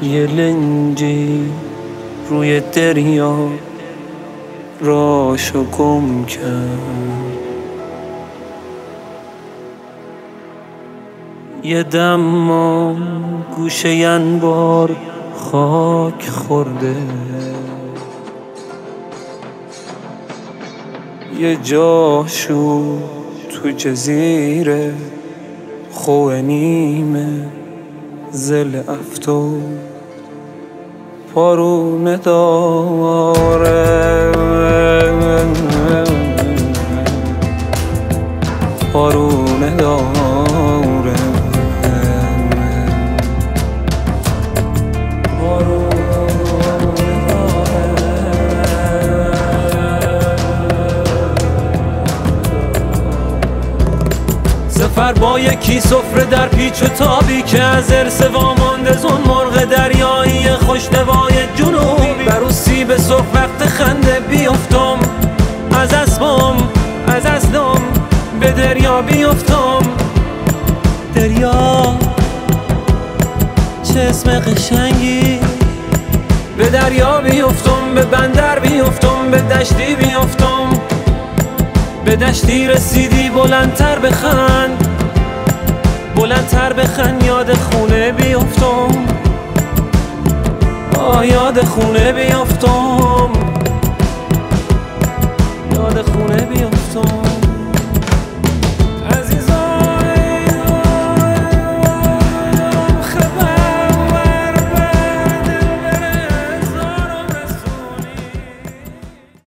یه لنجی روی دریا راشو گم کرد، یه دم گوشه انبار خاک خورده، یه جاشو تو جزیره خوه نیمه زل افتو پارونه داره، پارونه داره، سفر با یکی سفره در پیچ و تابی که از ارث وامانده زون مرغ دریایی خوشنوای جنوبی بر سیب سرخ وقت خنده بیفتم، از اسبم از اصلم به دریا بیفتم. دریا چه اسم قشنگی، به دریا بیفتم، به بندر بیفتم، به دشتی بیفتم، به دشتی رسیدی بلندتر بخند، بلندتر بخند، یاد خونه بیفتم، یاد خونه بیفتم، یاد خونه بیفتم.